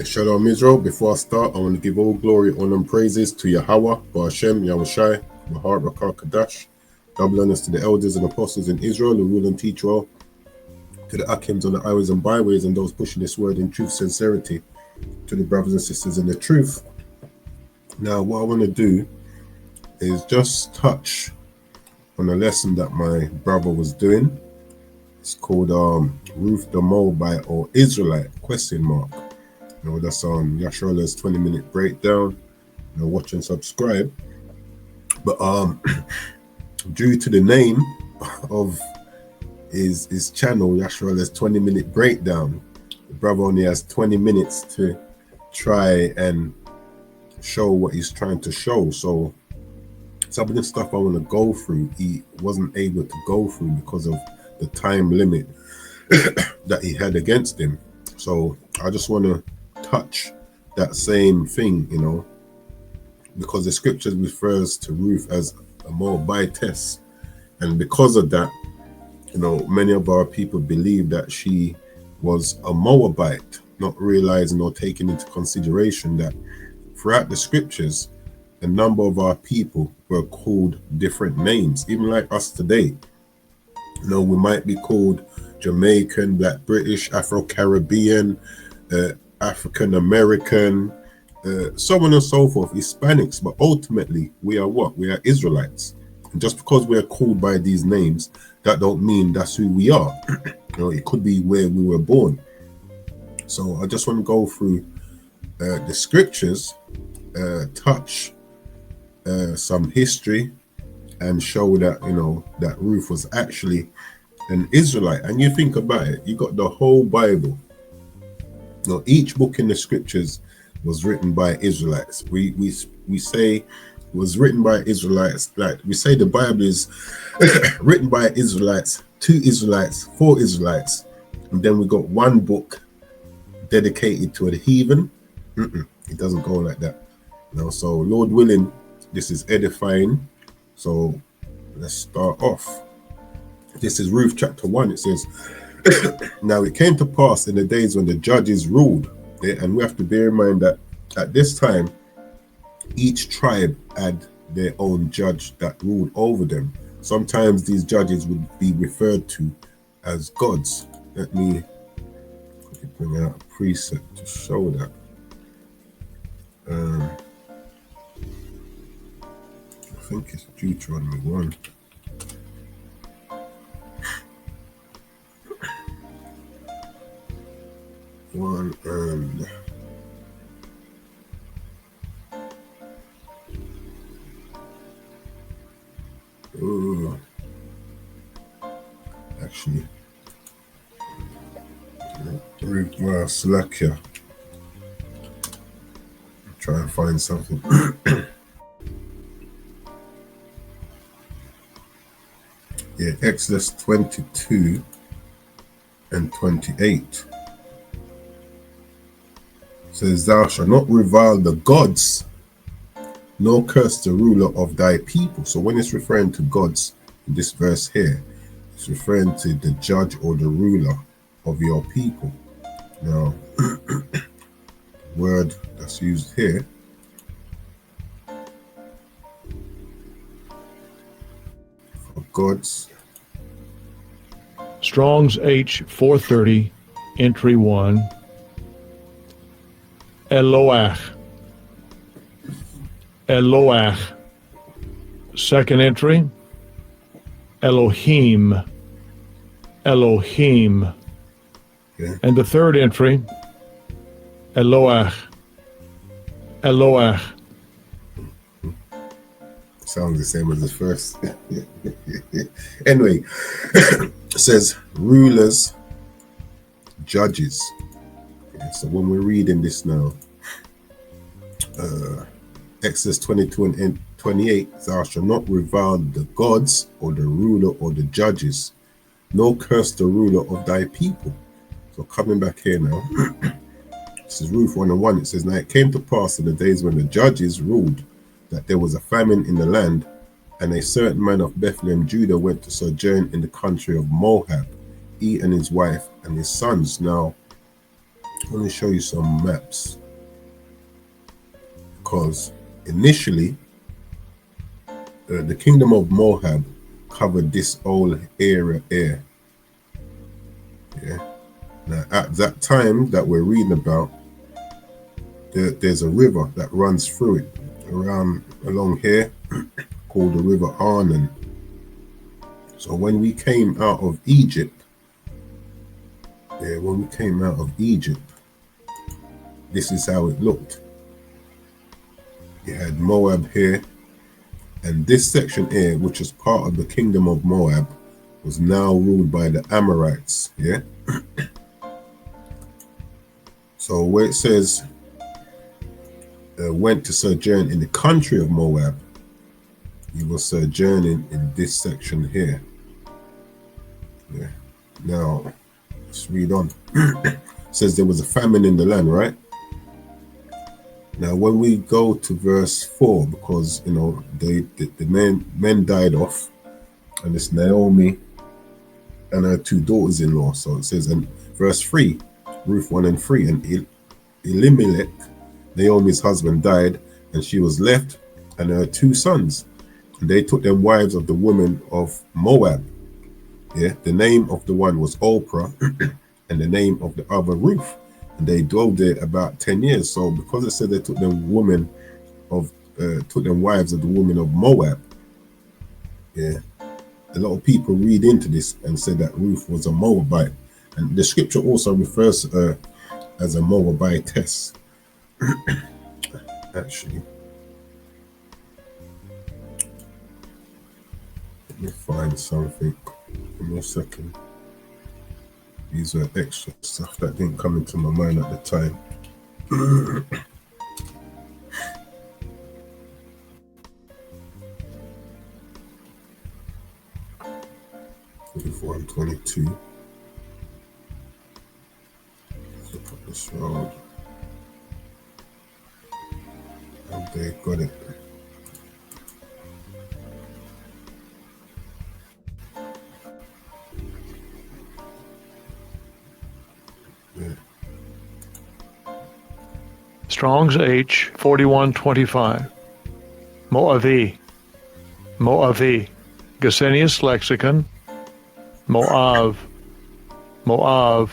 Shalom Israel. Before I start, I want to give all glory, honor, and praises to Yahweh, Ba'ashem, Yahushai, Mahar, Rakar, Kadash. Double honors to the elders and apostles in Israel, the rule and teach all, to the Akims on the highways and byways, and those pushing this word in truth, sincerity, to the brothers and sisters in the truth. Now, what I want to do is just touch on a lesson that my brother was doing. It's called Ruth the Moabite or Israelite, question mark. That's on Yashrola's 20-minute breakdown. Watch and subscribe. But due to the name of his channel, Yashrola's 20-minute breakdown, the brother only has 20 minutes to try and show what he's trying to show. So some of the stuff I want to go through, he wasn't able to go through because of the time limit that he had against him. So I just want to touch that same thing, because the scriptures refers to Ruth as a Moabitess, and because of that, many of our people believe that she was a Moabite, not realizing or taking into consideration that throughout the scriptures, a number of our people were called different names, even like us today. We might be called Jamaican, Black British, Afro-Caribbean, African American, so on and so forth, Hispanics, but ultimately we are what? We are Israelites. And just because we are called by these names, that don't mean that's who we are. It could be where we were born. So I just want to go through the scriptures, touch some history, and show that that Ruth was actually an Israelite. And you think about it, you got the whole Bible. Each book in the scriptures was written by Israelites. We say it was written by Israelites. Like we say the Bible is written by Israelites, to Israelites, for Israelites. And then we got one book dedicated to a heathen. It doesn't go like that. So Lord willing, this is edifying. So let's start off. This is Ruth chapter 1. It says, now it came to pass in the days when the judges ruled, and we have to bear in mind that at this time, each tribe had their own judge that ruled over them. Sometimes these judges would be referred to as gods. Let me bring out a precept to show that. I think it's Deuteronomy 1. And actually, Slakia. Try and find something. Yeah, Exodus 22 and 28. Says, thou shalt not revile the gods, nor curse the ruler of thy people. So when it's referring to gods in this verse here, it's referring to the judge or the ruler of your people. Now, word that's used here, for gods. Strong's H 430, entry 1. Eloach. Eloach. Second entry, Elohim. Elohim. Okay. And the third entry, Eloach. Eloach. Sounds the same as the first. Anyway, it says rulers, judges. Okay, so when we're reading this now, Exodus 22 and 28, thou shalt not revile the gods or the ruler or the judges, nor curse the ruler of thy people. So coming back here now, this is Ruth 1 and 1. It says, now it came to pass in the days when the judges ruled that there was a famine in the land, and a certain man of Bethlehem, Judah, went to sojourn in the country of Moab, he and his wife and his sons. Now, I want to show you some maps, because initially the kingdom of Moab covered this whole area here. Yeah. Now at that time that we're reading about, there's a river that runs through it along here called the River Arnon. So when we came out of Egypt, this is how it looked. You had Moab here, and this section here, which is part of the kingdom of Moab, was now ruled by the Amorites. Yeah. So where it says went to sojourn in the country of Moab, he was sojourning in this section here. Yeah. Now let's read on. It says there was a famine in the land, right? Now when we go to verse 4, because you know the men died off, and it's Naomi and her two daughters-in-law. So it says in verse 3, Ruth 1 and 3, and Elimelech, Naomi's husband, died, and she was left and her two sons. And they took them wives of the women of Moab. Yeah, the name of the one was Oprah, and the name of the other Ruth. And they dwelled there about 10 years. So because it said they took them wives of the women of Moab, yeah, a lot of people read into this and said that Ruth was a Moabite. And the scripture also refers to her as a Moabitess. Actually, let me find something. Give me a second. These are extra stuff that didn't come into my mind at the time. 24 and 22. Look up this road. And they got it. Yeah. Strong's H 4125. Moavi. Moavi. Gesenius Lexicon. Moav. Moav.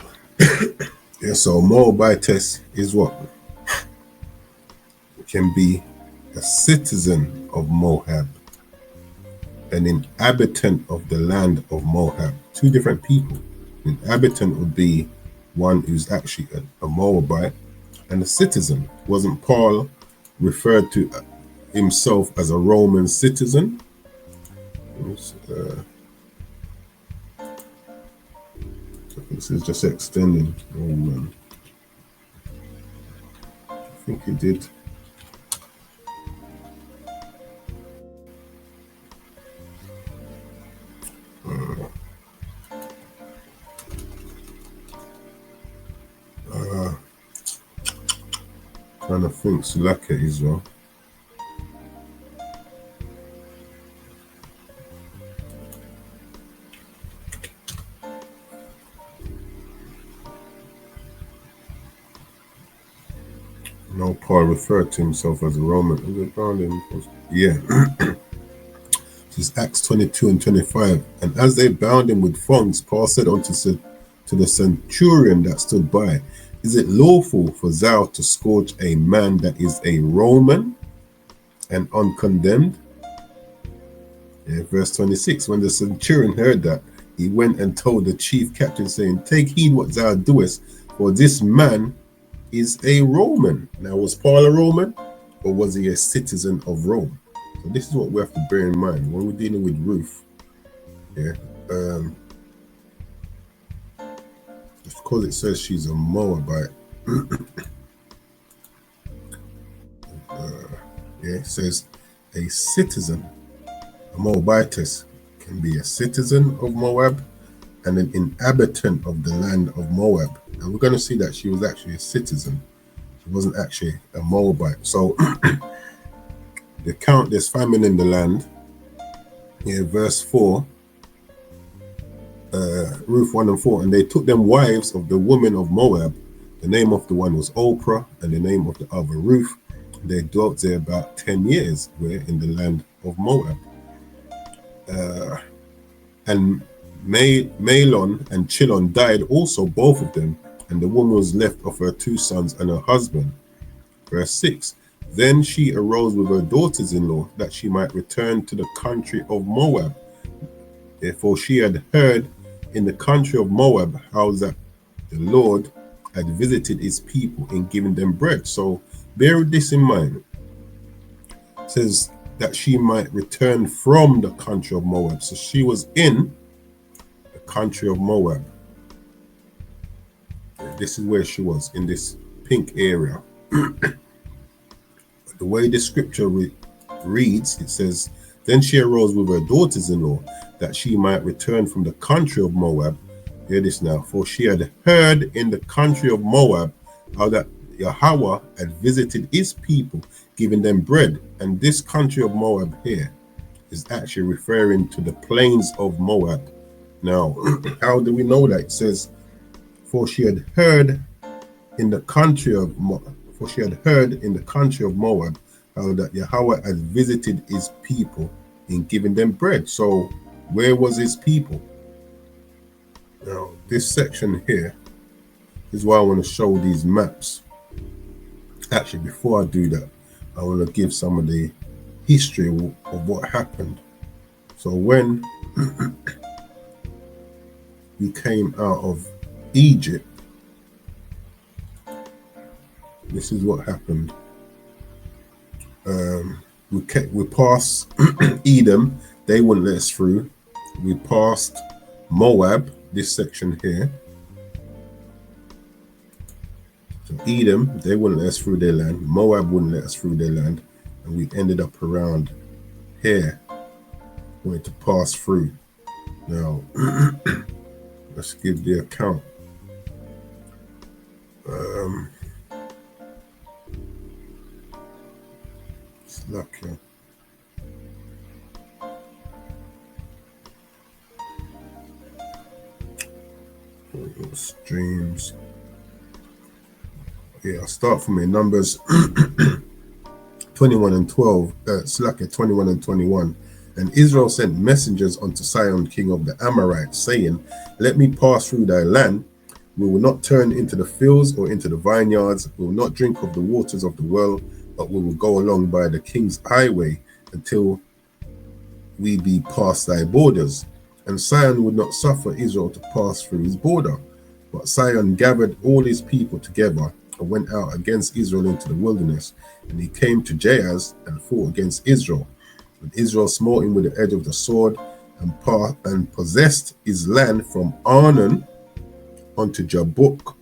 Yeah, so Moabitess is what? It can be a citizen of Moab, an inhabitant of the land of Moab. Two different people. An inhabitant would be one who's actually a Moabite, and a citizen. Wasn't Paul referred to himself as a Roman citizen? This is just extending. Oh man, I think he did. Trying to think, Sulaka Israel. No, Paul referred to himself as a Roman. Yeah. This is Acts 22 and 25. And as they bound him with thongs, Paul said unto the centurion that stood by, is it lawful for thou to scourge a man that is a Roman and uncondemned? Yeah, verse 26, when the centurion heard that, he went and told the chief captain, saying, take heed what thou doest, for this man is a Roman. Now, was Paul a Roman, or was he a citizen of Rome? So this is what we have to bear in mind when we're dealing with Ruth. Yeah, because it says she's a Moabite. Yeah, it says a citizen, a Moabitess can be a citizen of Moab and an inhabitant of the land of Moab. And we're going to see that she was actually a citizen. She wasn't actually a Moabite. So the count, there's famine in the land. Yeah, verse 4, Ruth 1 and 4, and they took them wives of the women of Moab, The name of the one was Oprah, and the name of the other Ruth. They dwelt there about 10 years, where in the land of Moab. And Malon and Chilon died also, both of them, and the woman was left of her 2 sons and her husband. Verse 6. Then she arose with her daughters-in-law, that she might return to the country of Moab. Therefore she had heard in the country of Moab how that the Lord had visited his people in giving them bread. So bear this in mind. It says that she might return from the country of Moab. So she was in the country of Moab. This is where she was, in this pink area. The way the scripture reads, it says, then she arose with her daughters-in-law, that she might return from the country of Moab. Hear this now. For she had heard in the country of Moab how that Yahweh had visited his people, giving them bread. And this country of Moab here is actually referring to the plains of Moab. Now, how do we know that? It says, for she had heard in the country of Moab, how that Yahweh had visited his people in giving them bread. So where was his people? Now, this section here is why I want to show these maps. Actually, before I do that, I want to give some of the history of what happened. So when we came out of Egypt, this is what happened. We passed Edom, they wouldn't let us through. We passed Moab, this section here. So Edom, they wouldn't let us through their land. Moab wouldn't let us through their land. And we ended up around here, wanted to pass through. Now, let's give the account. It's lucky. Streams. Yeah, I'll start from here. Numbers 21 and 12. Slack 21 and 21. And Israel sent messengers unto Sihon, king of the Amorites, saying, let me pass through thy land. We will not turn into the fields or into the vineyards. We will not drink of the waters of the well, but we will go along by the king's highway until we be past thy borders. And Sihon would not suffer Israel to pass through his border. But Sihon gathered all his people together and went out against Israel into the wilderness. And he came to Jahaz and fought against Israel. And Israel smote him with the edge of the sword and possessed his land from Arnon unto Jabbok,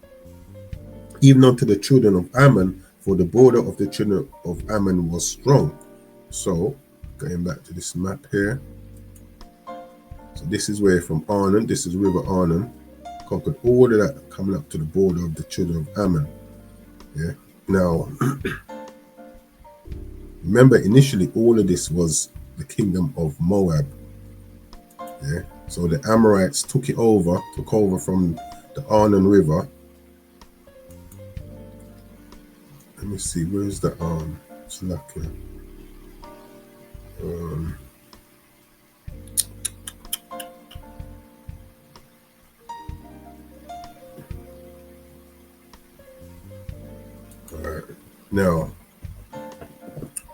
even unto the children of Ammon, for the border of the children of Ammon was strong. So, going back to this map here. So this is where from Arnon, this is River Arnon, conquered all of that coming up to the border of the children of Ammon. Yeah. Now, remember initially all of this was the kingdom of Moab. Yeah. So the Amorites took over from the Arnon River. Let me see, where's the it's like Alright, now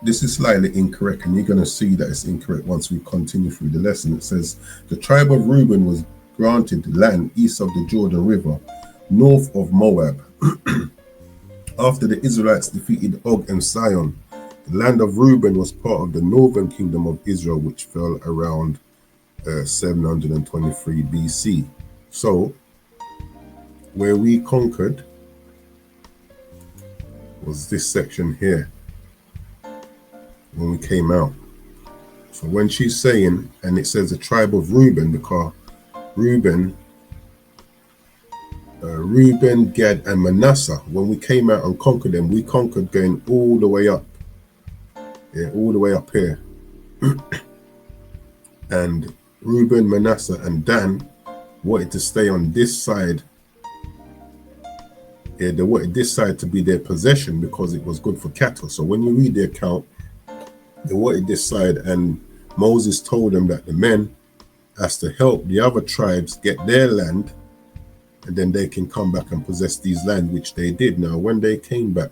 this is slightly incorrect, and you're going to see that it's incorrect once we continue through the lesson. It says the tribe of Reuben was granted land east of the Jordan River, north of Moab. After the Israelites defeated Og and Sihon, the land of Reuben was part of the northern kingdom of Israel, which fell around 723 BC. So, where we conquered was this section here when we came out. So when she's saying, and it says the tribe of Reuben, because Reuben, Gad, and Manasseh, when we came out and conquered them, we conquered going all the way up. Yeah, all the way up here. And Reuben, Manasseh, and Dan wanted to stay on this side they wanted this side to be their possession because it was good for cattle. So when you read the account, they wanted this side, and Moses told them that the men has to help the other tribes get their land, and then they can come back and possess these land, which they did. Now, when they came back,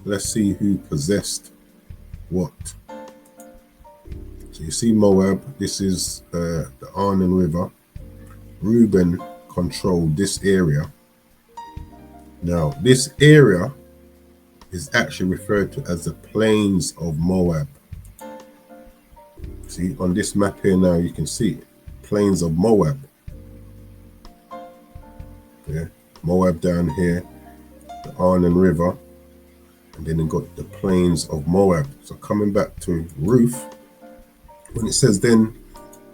let's see who possessed what. So you see Moab, this is the Arnon River. Reuben controlled this area. Now, this area is actually referred to as the plains of Moab. See, on this map here now, you can see plains of Moab. Yeah, Moab down here, the Arnon River, and then you got the plains of Moab. So coming back to Ruth, when it says then,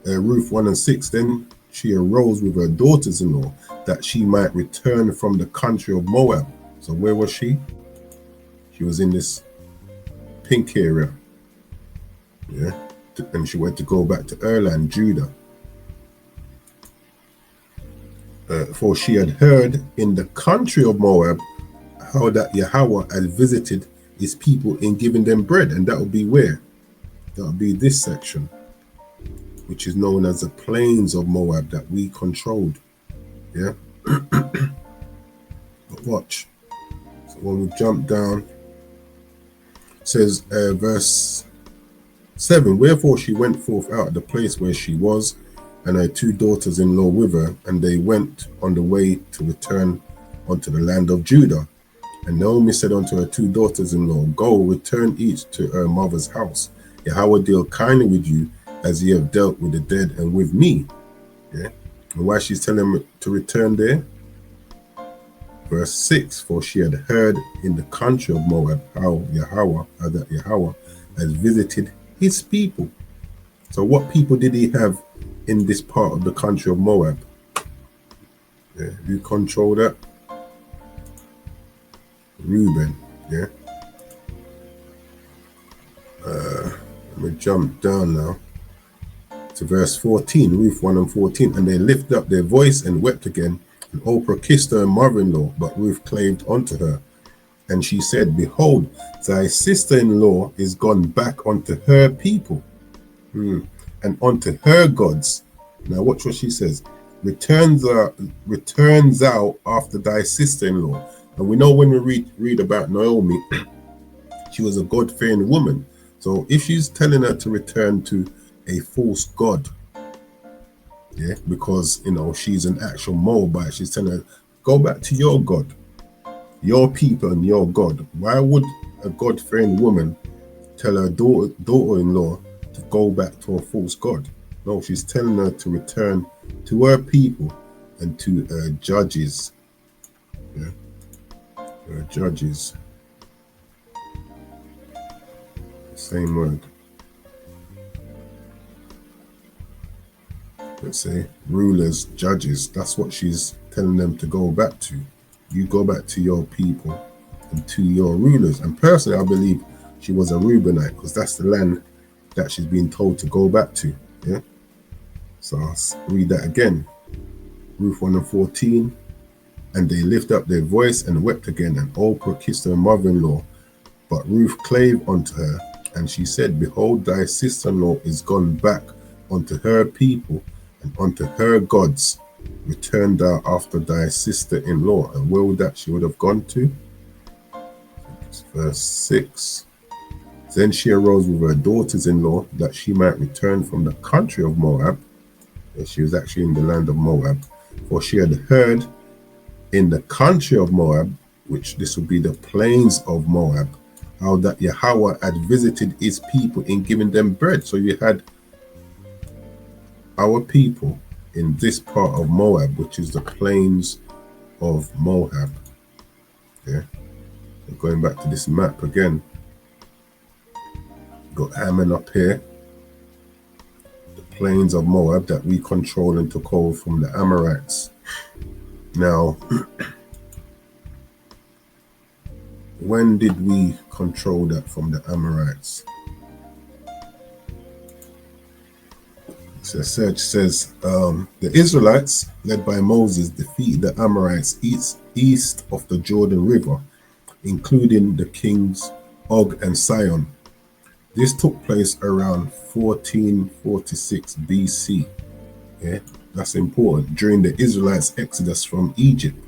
Ruth 1 and 6, then she arose with her daughters-in-law that she might return from the country of Moab. So where was she? She was in this pink area. Yeah, and she went to go back to her land, Judah. For she had heard in the country of Moab how that Yahweh had visited his people in giving them bread. And that will be where? That will be this section, which is known as the plains of Moab that we controlled. Yeah. But watch. So when we jump down, it says verse 7, wherefore she went forth out of the place where she was, and her two daughters-in-law with her, and they went on the way to return unto the land of Judah. And Naomi said unto her two daughters-in-law, go, return each to her mother's house. Yahweh deal kindly with you, as ye have dealt with the dead and with me. Yeah. And why she's telling them to return there? Verse 6, for she had heard in the country of Moab how that Yahweh has visited his people. So what people did he have in this part of the country of Moab? Yeah, who control that? Reuben. Yeah. Let me jump down now to verse 14, Ruth 1 and 14. And they lifted up their voice and wept again. And Oprah kissed her mother-in-law, but Ruth claved unto her. And she said, behold, thy sister-in-law is gone back unto her people, and unto her gods. Now watch what she says. Returns thou after thy sister-in-law. And we know when we read about Naomi, she was a God-fearing woman. So if she's telling her to return to a false god, yeah, because she's an actual Moabite, she's telling her, go back to your God, your people and your God. Why would a God-fearing woman tell her daughter-in-law to go back to a false god? No, she's telling her to return to her people and to her judges. Yeah, her judges. Same word. Let's say rulers, judges. That's what she's telling them to go back to. You go back to your people and to your rulers. And personally, I believe she was a Reubenite, because that's the land that she's been told to go back to. Yeah. So I'll read that again. Ruth 1 and 14. And they lift up their voice and wept again, and Oprah kissed her mother-in-law, but Ruth clave unto her. And she said, behold, thy sister-in-law is gone back unto her people and unto her gods. Return thou after thy sister-in-law. And where would that she would have gone to? It's verse 6. Then she arose with her daughters-in-law that she might return from the country of Moab. And she was actually in the land of Moab. For she had heard in the country of Moab, which this would be the plains of Moab, how that Yahweh had visited his people in giving them bread. So you had our people in this part of Moab, which is the plains of Moab. Yeah. So going back to this map again, got Ammon up here, the plains of Moab that we control and took over from the Amorites. Now, when did we control that from the Amorites? So search says the Israelites, led by Moses, defeated the Amorites east of the Jordan River, including the kings Og and Sihon. This took place around 1446 BC. Yeah, that's important, during the Israelites' exodus from Egypt.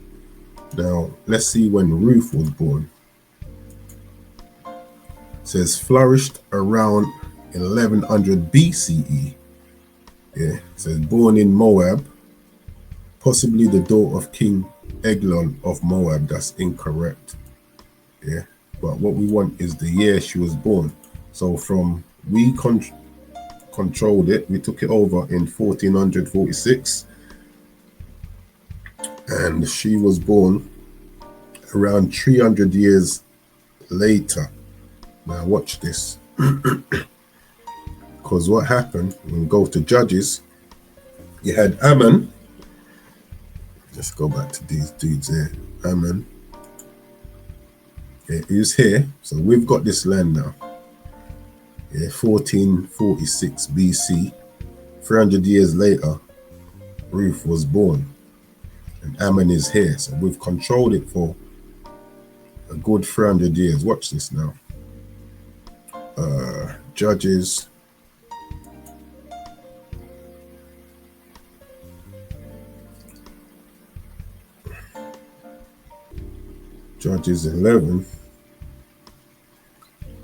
Now, let's see when Ruth was born. It says flourished around 1100 BCE. Yeah, it says born in Moab, possibly the daughter of King Eglon of Moab. That's incorrect. Yeah, but what we want is the year she was born. So from we controlled it, we took it over in 1446, and she was born around 300 years later. Now watch this. Because what happened, when we go to Judges, you had Ammon. Let's go back to these dudes here. Ammon. Okay, who's here? So we've got this land now. Yeah, 1446 BC. 300 years later, Ruth was born. And Ammon is here. So we've controlled it for a good 300 years. Watch this now. Judges. Judges 11.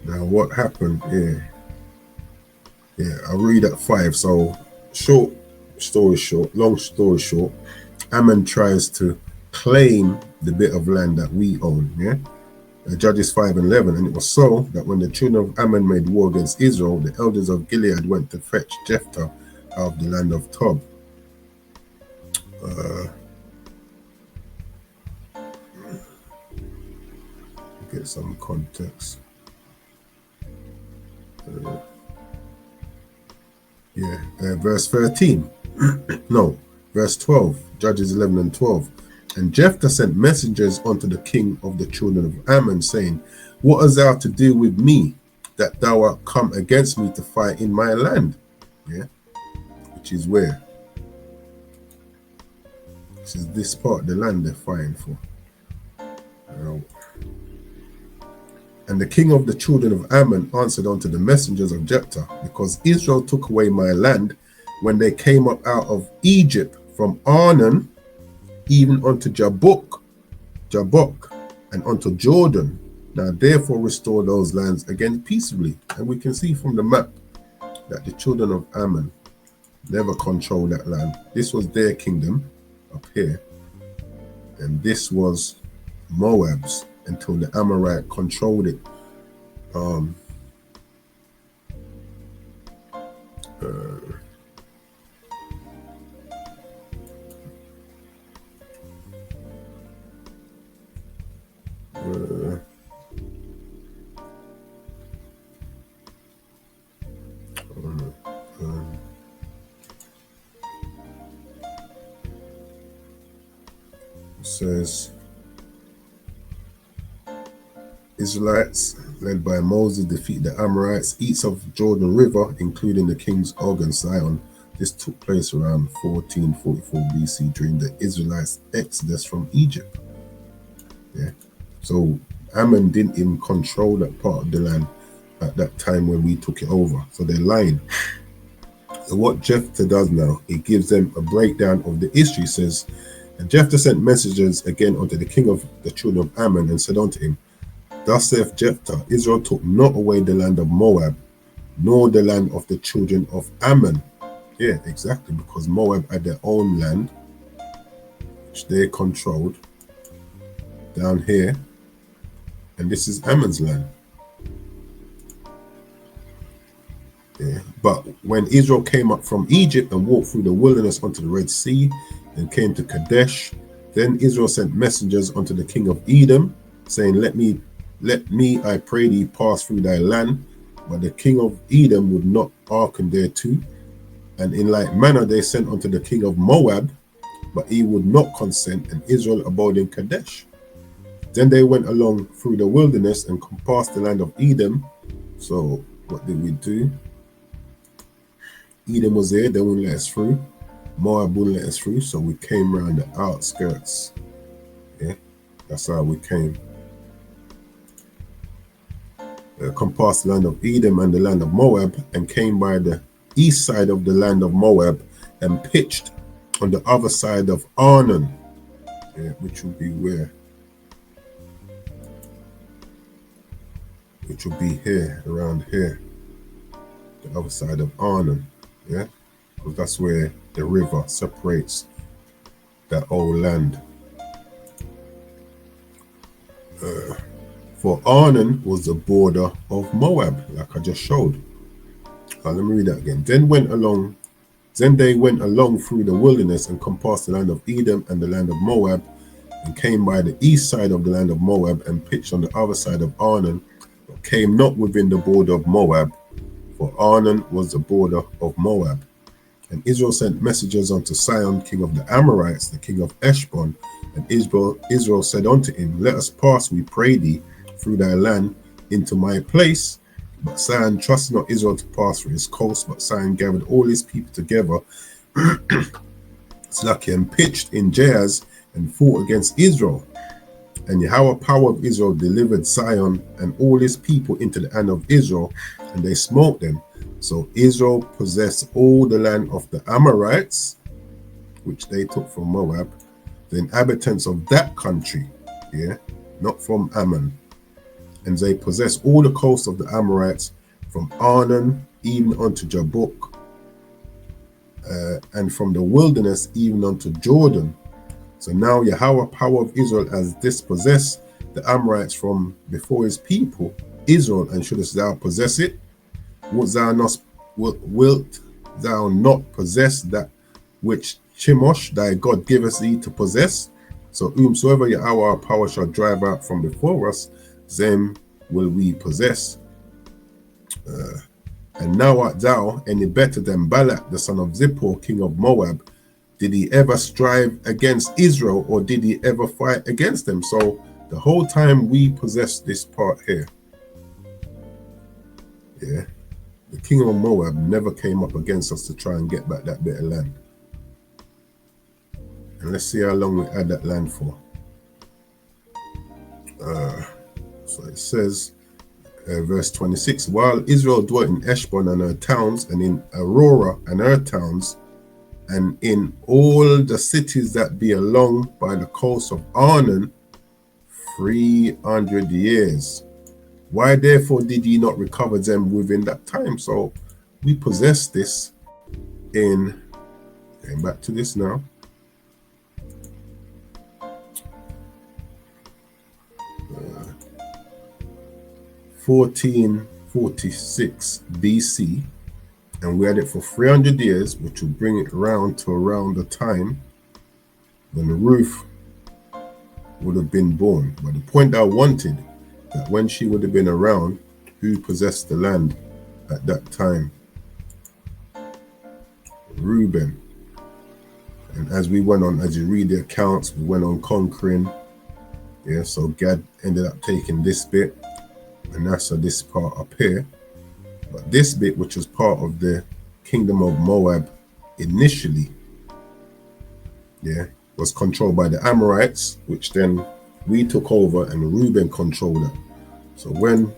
Now what happened here? Yeah, I'll read at 5. So long story short, Ammon tries to claim the bit of land that we own. Yeah, Judges 5 and 11. And it was so that when the children of Ammon made war against Israel, the elders of Gilead went to fetch Jephthah out of the land of Tob. Get some context. Verse 13. No, verse 12. Judges 11 and 12. And Jephthah sent messengers unto the king of the children of Ammon, saying, what hast thou to do with me, that thou art come against me to fight in my land? Yeah, which is where? This is this part of the land they're fighting for. And the king of the children of Ammon answered unto the messengers of Jephthah, because Israel took away my land when they came up out of Egypt from Arnon, even unto Jabbok, and unto Jordan. Now therefore restore those lands again peaceably. And we can see from the map that the children of Ammon never controlled that land. This was their kingdom up here, and this was Moab's, until the Amorite controlled it. It says, Israelites, led by Moses, defeat the Amorites east of Jordan River, including the kings Og and Sihon. This took place around 1444 BC during the Israelites' exodus from Egypt. Yeah, so Ammon didn't even control that part of the land at that time when we took it over. So they're lying. So what Jephthah does now, it gives them a breakdown of the history. It says, and Jephthah sent messengers again unto the king of the children of Ammon, and said unto him, thus saith Jephthah, Israel took not away the land of Moab, nor the land of the children of Ammon. Yeah, exactly, because Moab had their own land, which they controlled down here, and this is Ammon's land. Yeah. But when Israel came up from Egypt and walked through the wilderness unto the Red Sea, and came to Kadesh, then Israel sent messengers unto the king of Edom, saying, Let me, I pray thee, pass through thy land. But the king of Edom would not hearken thereto. And in like manner they sent unto the king of Moab, but he would not consent, and Israel abode in Kadesh. Then they went along through the wilderness and compassed the land of Edom. So what did we do? Edom was there, they wouldn't let us through. Moab wouldn't let us through, so we came around the outskirts. Yeah, That's how we came. Compassed the land of Edom and the land of Moab, and came by the east side of the land of Moab, and pitched on the other side of Arnon, which will be where? Which will be here, around here, the other side of Arnon, yeah? Because that's where the river separates that old land. For Arnon was the border of Moab, like I just showed. Let me read that again. Then they went along through the wilderness and compassed the land of Edom and the land of Moab, and came by the east side of the land of Moab, and pitched on the other side of Arnon, but came not within the border of Moab, for Arnon was the border of Moab. And Israel sent messengers unto Sihon, king of the Amorites, the king of Heshbon. And Israel said unto him, Let us pass, we pray thee, through thy land into my place. But Sihon trusted not Israel to pass through his coast, but Sihon gathered all his people together, and pitched in Jahaz, and fought against Israel. And Yahweh power of Israel delivered Sihon and all his people into the hand of Israel, and they smote them. So Israel possessed all the land of the Amorites, which they took from Moab, the inhabitants of that country, not from Ammon. And they possessed all the coast of the Amorites, from Arnon even unto Jabbok, and from the wilderness even unto Jordan. So now Yahweh power of Israel has dispossessed the Amorites from before his people Israel, and shouldest thou possess it? Wilt thou not possess that which Chemosh thy God giveth thee to possess? So whomsoever Yahweh our power shall drive out from before us, them will we possess. And now art thou any better than Balak the son of Zippor, king of Moab? Did he ever strive against Israel, or did he ever fight against them? So the whole time we possess this part here, the king of Moab never came up against us to try and get back that bit of land. And let's see how long we had that land for. So it says, verse 26, while Israel dwelt in Heshbon and her towns, and in Aurora and her towns, and in all the cities that be along by the coast of Arnon, 300 years. Why therefore did ye not recover them within that time? So we possess this in, going back to this now, 1446 BC, and we had it for 300 years, which will bring it around to around the time when Ruth would have been born. But the point I wanted, that when she would have been around, who possessed the land at that time? Reuben. And as we went on, as you read the accounts, we went on conquering. So Gad ended up taking this bit, Manasseh this part up here. But this bit, which was part of the kingdom of Moab initially, was controlled by the Amorites, which then we took over and Reuben controlled it. So when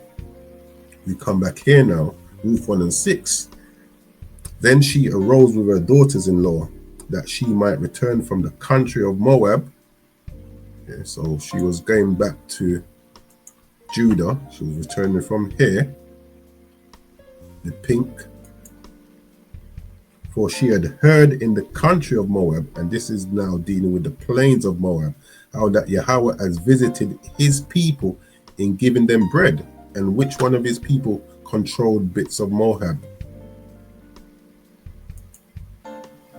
we come back here now, Ruth 1 and 6, then she arose with her daughters-in-law, that she might return from the country of Moab. So she was going back to Judah. She was returning from here, the pink. For she had heard in the country of Moab, and this is now dealing with the plains of Moab, how that Yahweh has visited his people in giving them bread. And which one of his people controlled bits of Moab?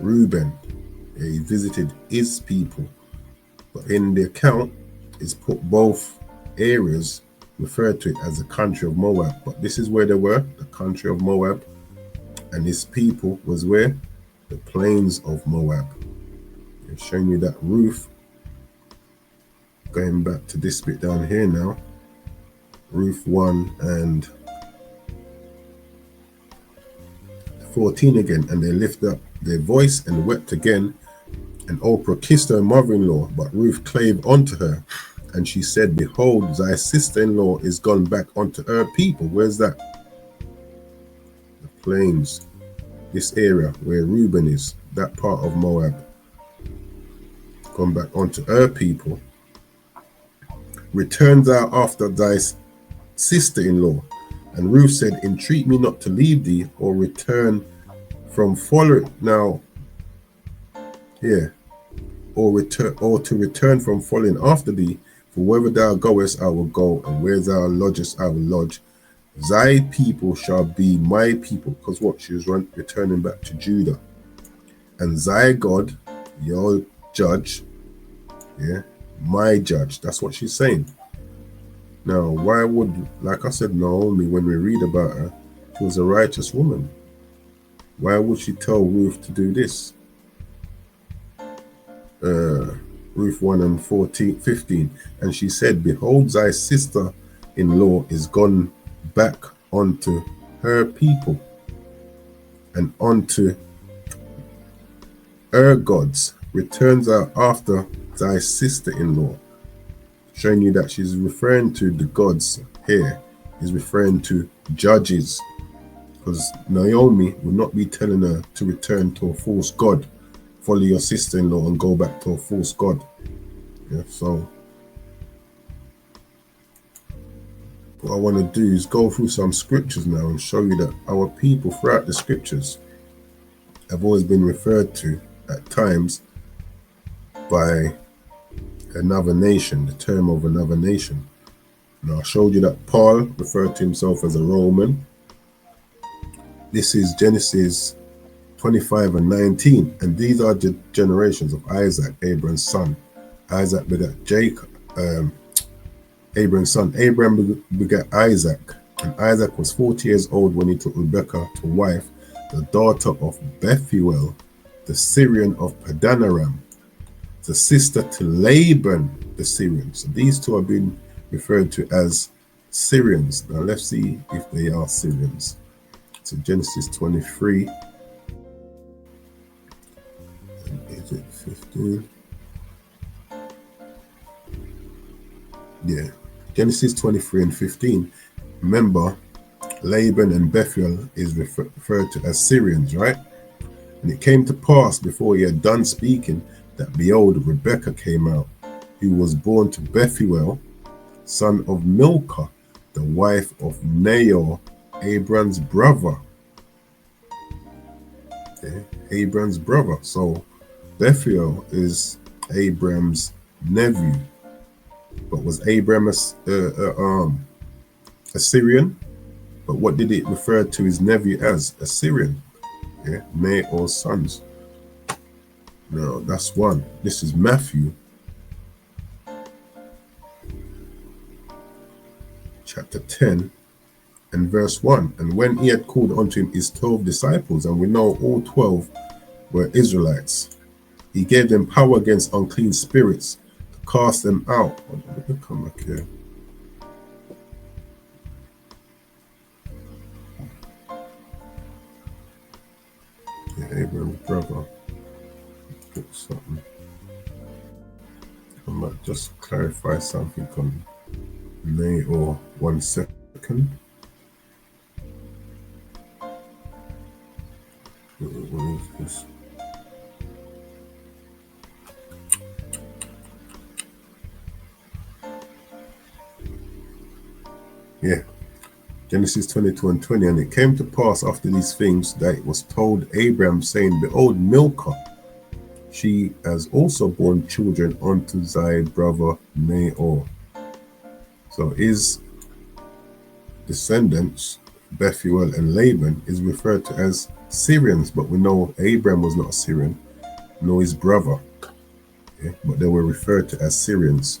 Reuben. He visited his people. But in the account, it's put both areas, referred to it as the country of Moab. But this is where they were, the country of Moab. And his people was where? The plains of Moab. I'm showing you that Ruth, going back to this bit down here now, Ruth 1 and 14 again, and they lifted up their voice and wept again, and Oprah kissed her mother-in-law, but Ruth clave unto her, And she said, behold, thy sister-in-law is gone back unto her people. Where's that? The plains, this area where Reuben is, that part of Moab. Gone back unto her people. Return thou after thy sister-in-law. And Ruth said, entreat me not to leave thee, or return from following. Now, yeah, or to return from following after thee. For wherever thou goest, I will go, and where thou lodgest, I will lodge. Thy people shall be my people. Because what? She was returning back to Judah. And thy God, your judge, yeah, my judge. That's what she's saying. Now, why would, like I said, Naomi, when we read about her, she was a righteous woman. Why would she tell Ruth to do this? Ruth 1 and 15. And she said, behold, thy sister-in-law is gone back unto her people and unto her gods. Returns thou after thy sister-in-law. Showing you that she's referring to the gods here. Is referring to judges. Because Naomi will not be telling her to return to a false god. Follow your sister-in-law and go back to a false god. Yeah, so what I want to do is go through some scriptures now and show you that our people throughout the scriptures have always been referred to at times by another nation, the term of another nation. Now I showed you that Paul referred to himself as a Roman. This is Genesis 25 and 19, and these are the generations of Isaac, Abraham's son. Isaac begat Jacob, Abraham's son. Abraham begat Isaac, and Isaac was 40 years old when he took Rebekah to wife, the daughter of Bethuel, the Syrian of Padanaram, the sister to Laban the Syrian. So these two are being referred to as Syrians. Now let's see if they are Syrians. So Genesis 23. Is it 15? Yeah. Genesis 23 and 15. Remember, Laban and Bethuel is referred to as Syrians, right? And it came to pass before he had done speaking that behold, Rebekah came out, who was born to Bethuel, son of Milcah, the wife of Nahor, Abraham's brother. Okay. Abraham's brother. So Bethuel is Abraham's nephew. But was Abraham a Syrian? But what did it refer to his nephew as? A Syrian. Yeah, Nahor's sons. No, that's one. This is Matthew chapter 10 and verse 1. And when he had called unto him his 12 disciples, and we know all 12 were Israelites, he gave them power against unclean spirits to cast them out. Let me come back here. Yeah, Abraham's brother. Put something. I might just clarify something on Nahor. 1 second. What is this? Yeah. Genesis 22 and 20. And it came to pass after these things that it was told Abraham, saying, behold, Milcah, she has also borne children unto thy brother Nahor. So his descendants, Bethuel and Laban, is referred to as Syrians, but we know Abraham was not a Syrian, nor his brother. Okay? But they were referred to as Syrians.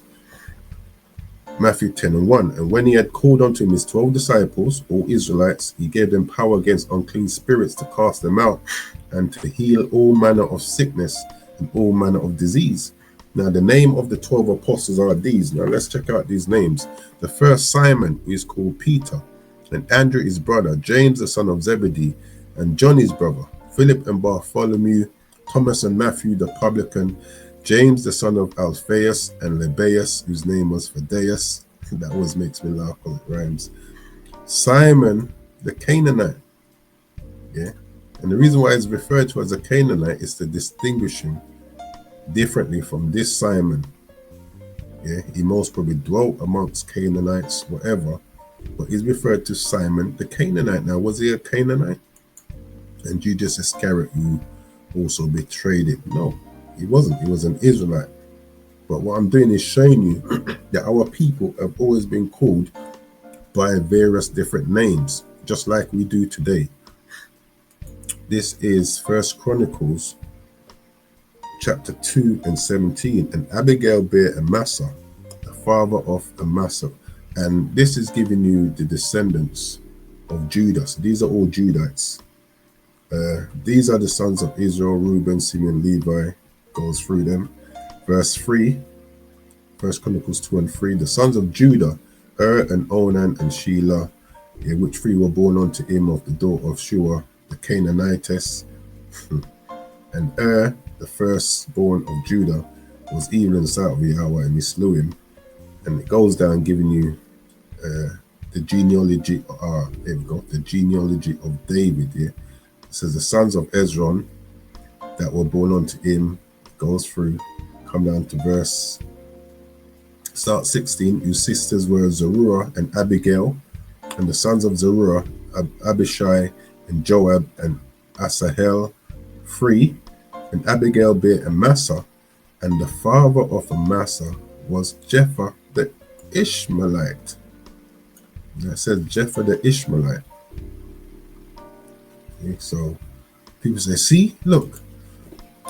Matthew 10 and 1. And when he had called unto him his 12 disciples, all Israelites, he gave them power against unclean spirits to cast them out, and to heal all manner of sickness and all manner of disease. Now the name of the 12 apostles are these. Now let's check out these names. The first, Simon, who is called Peter, and Andrew his brother, James the son of Zebedee, and John his brother, Philip and Bartholomew, Thomas and Matthew the publican, James, the son of Alphaeus, and Lebbaeus, whose name was Phaeus. That always makes me laugh when it rhymes. Simon, the Canaanite. Yeah. And the reason why he's referred to as a Canaanite is to distinguish him differently from this Simon. Yeah. He most probably dwelt amongst Canaanites, whatever. But he's referred to Simon, the Canaanite. Now, was he a Canaanite? And Judas Iscariot, who also betrayed him? No, he wasn't. He was an Israelite. But what I'm doing is showing you that our people have always been called by various different names, just like we do today. This is First Chronicles chapter 2 and 17. And Abigail bare Amasa, the father of Amasa. And this is giving you the descendants of Judah. So these are all Judites. These are the sons of Israel, Reuben, Simeon, Levi. Goes through them. Verse 3, First Chronicles 2 and 3. The sons of Judah, and Onan and Shelah, which three were born unto him of the daughter of Shua, the Canaanitess. And the firstborn of Judah, was evil in the sight of Yahweh, and he slew him. And it goes down giving you the genealogy. There we go. The genealogy of David. Yeah, it says the sons of Ezron that were born unto him. Goes through, come down to verse. Start 16. Whose sisters were Zeruiah and Abigail, and the sons of Zeruiah, Abishai and Joab and Asahel. 3. And Abigail bare Amasa, and the father of Amasa was Jephthah the Ishmaelite. And it says Jephthah the Ishmaelite. Okay, so people say, see, look,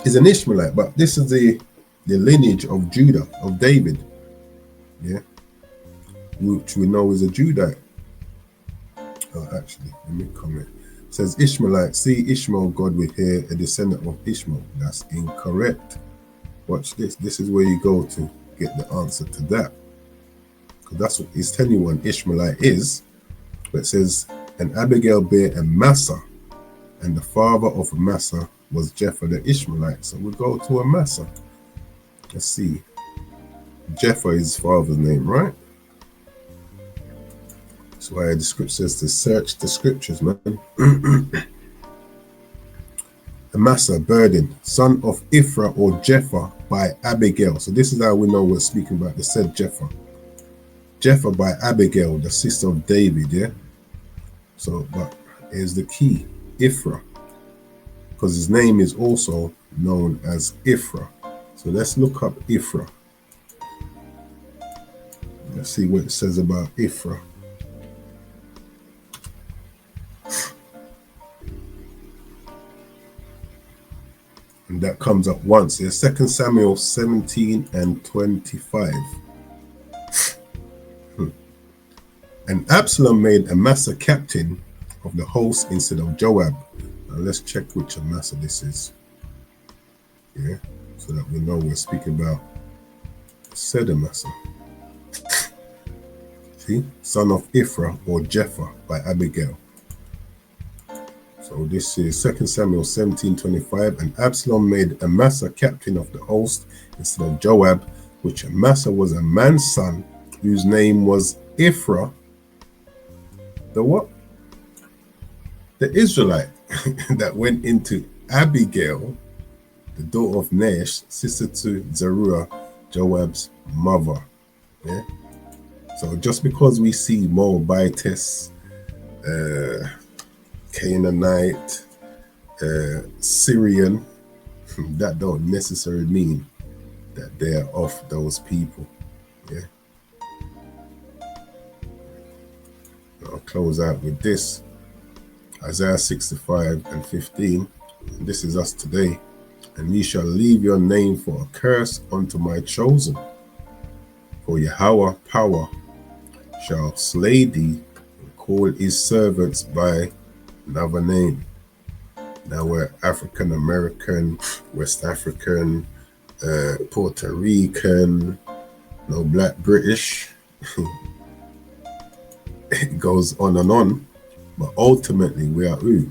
he's an Ishmaelite, but this is the lineage of Judah, of David. Yeah, which we know is a Judite. Oh, actually, let me comment. It says Ishmaelite, see Ishmael, God will hear, a descendant of Ishmael. That's incorrect. Watch this. This is where you go to get the answer to that. Because that's what he's telling you what an Ishmaelite is. But it says, and Abigail bare Amasa, and the father of Amasa was Jephthah the Ishmaelite. So we go to Amasa. Let's see. Jephthah is his father's name, right? That's why the scripture says to search the scriptures, man. Amasa, burden, son of Iphrah or Jephthah by Abigail. So this is how we know we're speaking about the said Jephthah. Jephthah by Abigail, the sister of David, yeah? So, but here's the key, Iphrah. Because his name is also known as Iphrah. So let's look up Iphrah. Let's see what it says about Iphrah. And that comes up once. It's 2 Samuel 17 and 25. And Absalom made Amasa captain of the host instead of Joab. Now let's check which Amasa this is. Yeah, so that we know we're speaking about said Amasa. See, son of Iphrah or Jephthah by Abigail. So this is 2 Samuel 17:25. And Absalom made Amasa captain of the host instead of Joab, which Amasa was a man's son whose name was Iphrah. The what? The Israelite that went into Abigail, the daughter of Nahash, sister to Zeruiah, Joab's mother. Yeah. So just because we see Moabitess, Canaanite, Syrian, that don't necessarily mean that they're of those people. Yeah. I'll close out with this. Isaiah 65 and 15. And this is us today. And ye shall leave your name for a curse unto my chosen. For Yahweh power shall slay thee and call his servants by another name. Now we're African American, West African, Puerto Rican, no Black British. It goes on and on, but ultimately we are who?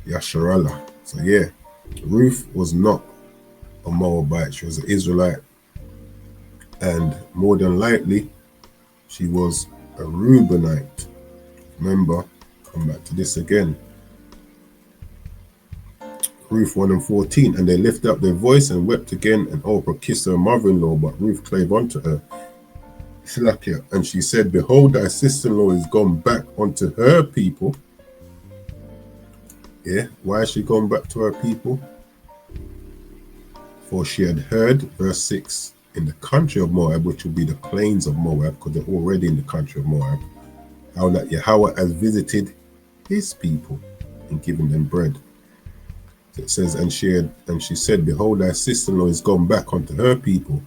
Yasharallah. So yeah, Ruth was not a Moabite. She was an Israelite. And more than likely, she was a Reubenite. Remember, come back to this again. Ruth 1:14, and they lifted up their voice and wept again, and Orpah kissed her mother-in-law, but Ruth clave unto her. Slakia, and she said, behold, thy sister-in-law is gone back unto her people. Yeah, why is she gone back to her people? For she had heard, verse 6, in the country of Moab, which will be the plains of Moab, because they're already in the country of Moab, how that Yahweh has visited his people and given them bread. So it says, and she said, behold, thy sister-in-law is gone back unto her people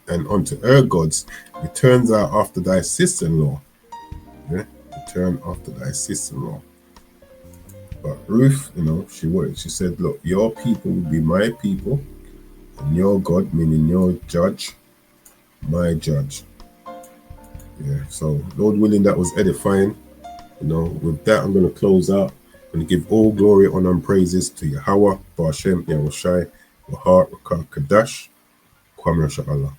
and unto her gods. Returns out after thy sister-in-law. Yeah, return after thy sister-in-law. But Ruth, she said, look, your people will be my people, and your God, meaning your judge, my judge. Yeah, so Lord willing, that was edifying. With that, I'm going to close out and give all glory, honor, and praises to Yahweh, Ba'ashem, Yahushai, Wahar, Rakah, Kadash, Kwam Yasha Allah.